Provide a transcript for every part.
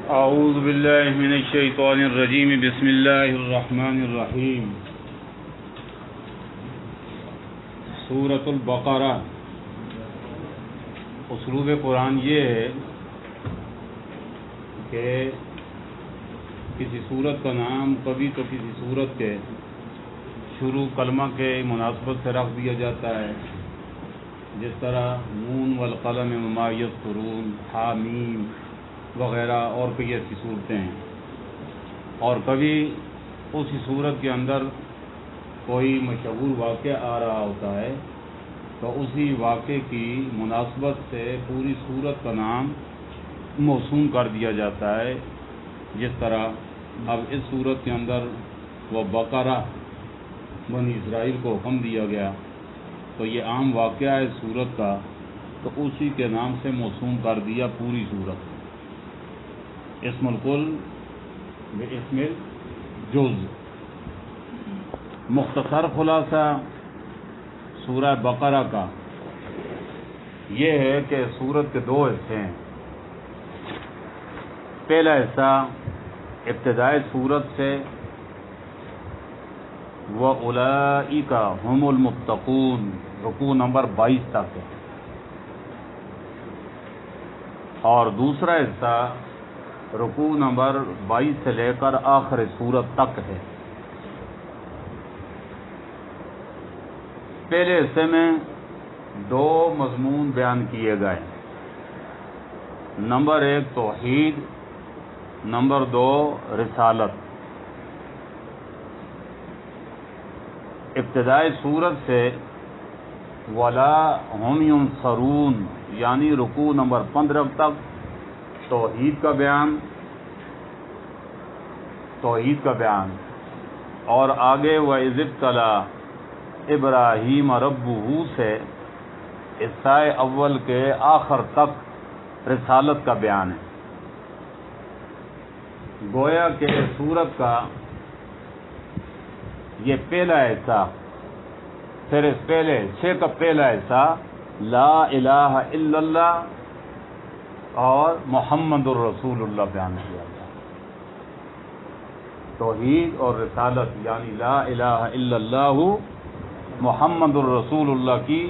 اعوذ باللہ من الشیطان الرجیم بسم اللہ الرحمن الرحیم سورۃ البقرہ۔ اسلوب قرآن یہ ہے کہ کسی سورت کا نام کبھی تو کسی سورت کے شروع کلمہ کے مناسبت سے رکھ دیا جاتا ہے، جس طرح نون والقلم وما یسطرون، حامیم وغیرہ اور کئی ایسی صورتیں ہیں، اور کبھی اسی صورت کے اندر کوئی مشہور واقعہ آ رہا ہوتا ہے تو اسی واقعے کی مناسبت سے پوری صورت کا نام موسوم کر دیا جاتا ہے، جس طرح اب اس صورت کے اندر وہ بقرہ بنی اسرائیل کو حکم دیا گیا تو یہ عام واقعہ ہے صورت کا، تو اسی کے نام سے موسوم کر دیا پوری صورت۔ اسم الکل باسم الجز۔ مختصر خلاصہ سورہ بقرہ کا یہ ہے کہ سورت کے دو حصے ہیں۔ پہلا حصہ ابتدائی سورت سے وَأُولَئِكَ هُمُ الْمُتَّقُونَ رکوع نمبر 22 تک ہے، اور دوسرا حصہ رکوع نمبر 22 سے لے کر آخر سورت تک ہے۔ پہلے حصے میں دو مضمون بیان کیے گئے، نمبر 1 توحید، نمبر 2 رسالت۔ ابتدائی سورت سے وَلَا هُمْ يُنصَرُونَ یعنی رکوع نمبر 15 تک توحید کا بیان، اور آگے وَإِذِ ابْتَلَىٰ ابراہیم ربہ سے حصہ اول کے آخر تک رسالت کا بیان ہے۔ گویا کہ سورت کا یہ پہلا حصہ، پھر اس پہلے حصے کا پہلا حصہ لا الہ الا اللہ اور محمد الرسول اللہ بیان کیا گیا۔ توحید اور رسالت یعنی لا الہ الا اللہ محمد الرسول اللہ کی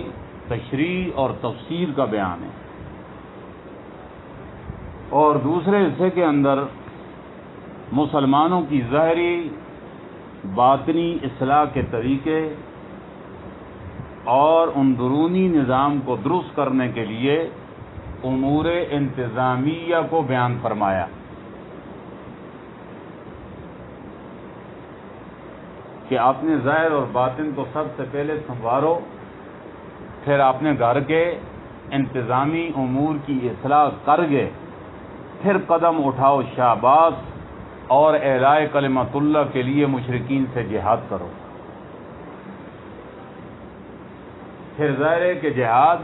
تشریح اور تفسیر کا بیان ہے، اور دوسرے حصے کے اندر مسلمانوں کی ظاہری باطنی اصلاح کے طریقے اور اندرونی نظام کو درست کرنے کے لیے امور انتظامیہ کو بیان فرمایا کہ اپنے ظاہر اور باطن کو سب سے پہلے سنوارو، پھر اپنے گھر کے انتظامی امور کی اصلاح کر گئے، پھر قدم اٹھاؤ شاباش اور اعلاء کلمت اللہ کے لیے مشرکین سے جہاد کرو۔ پھر ظاہر ہے کہ جہاد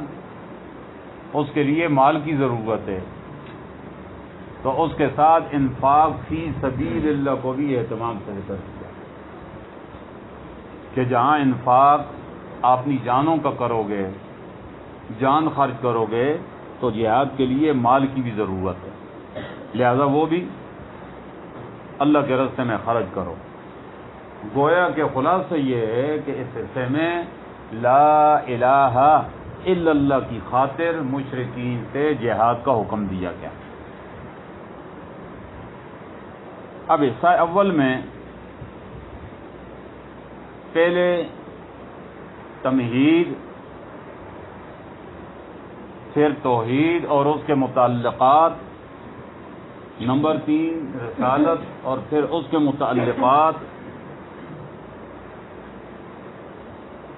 اس کے لیے مال کی ضرورت ہے، تو اس کے ساتھ انفاق فی سبیل اللہ کو بھی اہتمام سے ذکر کیا کہ جہاں انفاق اپنی جانوں کا کرو گے، جان خرچ کرو گے، تو جہاد کے لیے مال کی بھی ضرورت ہے، لہذا وہ بھی اللہ کے راستے میں خرچ کرو۔ گویا کہ خلاصہ یہ ہے کہ اس حصے میں لا الہ الا اللہ کی خاطر مشرکین سے جہاد کا حکم دیا گیا۔ اب حصہ اول میں پہلے تمہید، پھر توحید اور اس کے متعلقات، نمبر 3 رسالت اور پھر اس کے متعلقات،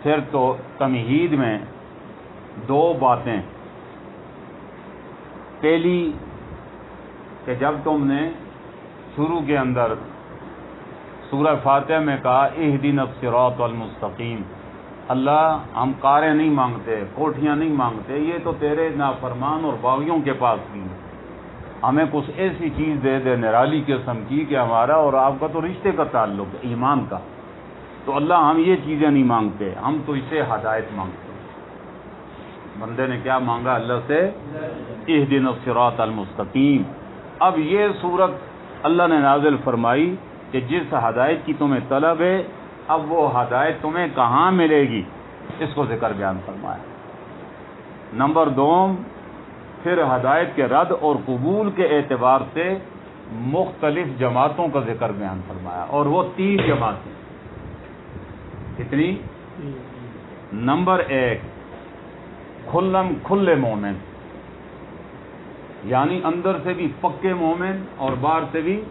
پھر تو تمہید میں دو باتیں۔ پہلی کہ جب تم نے شروع کے اندر سورہ فاتحہ میں کہا اہدنا الصراط المستقیم، اللہ ہم کاریں نہیں مانگتے، کوٹھیاں نہیں مانگتے، یہ تو تیرے نافرمان اور باغیوں کے پاس بھی ہے، ہمیں کچھ ایسی چیز دے دے نرالی قسم کی کہ ہمارا اور آپ کا تو رشتے کا تعلق ہے، ایمان کا، تو اللہ ہم یہ چیزیں نہیں مانگتے، ہم تو اسے ہدایت مانگتے۔ بندے نے کیا مانگا اللہ سے؟ اہدنا الصراط المستقیم، اب یہ صورت اللہ نے نازل فرمائی کہ جس ہدایت کی تمہیں طلب ہے اب وہ ہدایت تمہیں کہاں ملے گی، اس کو ذکر بیان فرمایا۔ نمبر 2، پھر ہدایت کے رد اور قبول کے اعتبار سے مختلف جماعتوں کا ذکر بیان فرمایا، اور وہ 3 جماعتیں۔ کتنی؟ نمبر 1، کھلے مومن، یعنی اندر سے بھی پکے مومن اور باہر سے بھی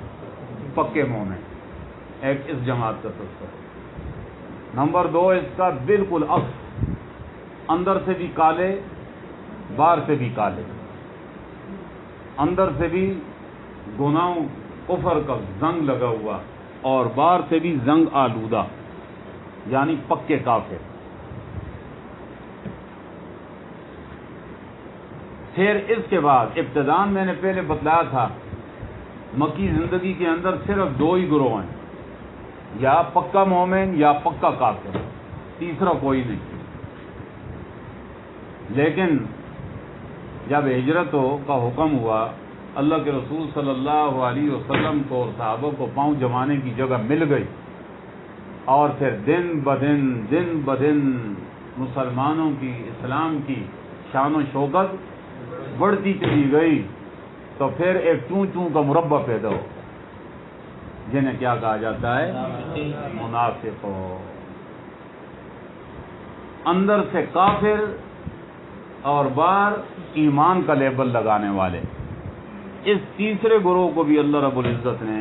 پکے مومن، ایک اس جماعت کا تذکرہ۔ نمبر 2، اس کا بالکل عکس، اندر سے بھی کالے باہر سے بھی کالے، اندر سے بھی گناہوں کفر کا زنگ لگا ہوا اور باہر سے بھی زنگ آلودہ، یعنی پکے کافر۔ پھر اس کے بعد ابتداءً میں نے پہلے بتلایا تھا مکی زندگی کے اندر صرف 2 ہی گروہ ہیں، یا پکا مومن یا پکا کافر، تیسرا کوئی نہیں۔ لیکن جب ہجرت کا حکم ہوا، اللہ کے رسول صلی اللہ علیہ وسلم کو اور صحابہ کو پاؤں جمانے کی جگہ مل گئی، اور پھر دن بدن مسلمانوں کی، اسلام کی شان و شوکت بڑھتی چلی گئی، تو پھر ایک چوں چوں کا مربع پیدا ہو، جنہیں کیا کہا جاتا ہے؟ منافق۔ اندر سے کافر اور باہر ایمان کا لیبل لگانے والے۔ اس تیسرے گروہ کو بھی اللہ رب العزت نے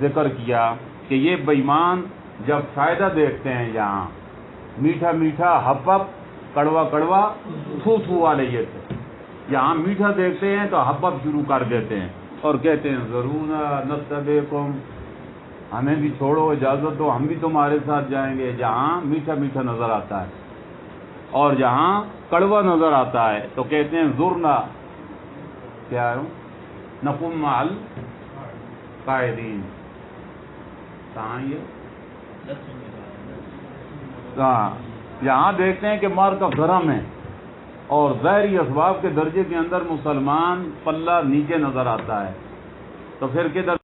ذکر کیا کہ یہ بے ایمان جب فائدہ دیکھتے ہیں، یہاں میٹھا میٹھا ہپ ہپ، کڑوا کڑوا تھو تھو والے یہ تھے، یہاں میٹھا دیکھتے ہیں تو ہپ ہپ شروع کر دیتے ہیں اور کہتے ہیں ضرور نتبعکم، ہمیں بھی چھوڑو، اجازت دو، ہم بھی تمہارے ساتھ جائیں گے۔ جہاں میٹھا میٹھا نظر آتا ہے اور جہاں کڑوا نظر آتا ہے تو کہتے ہیں ضرنا، کیا نقم مع القاعدین۔ کہاں یہ؟ یہاں دیکھتے ہیں کہ مار کا گرم ہے اور ظاہری اسباب کے درجے کے اندر مسلمان پلہ نیچے نظر آتا ہے، تو پھر کدھر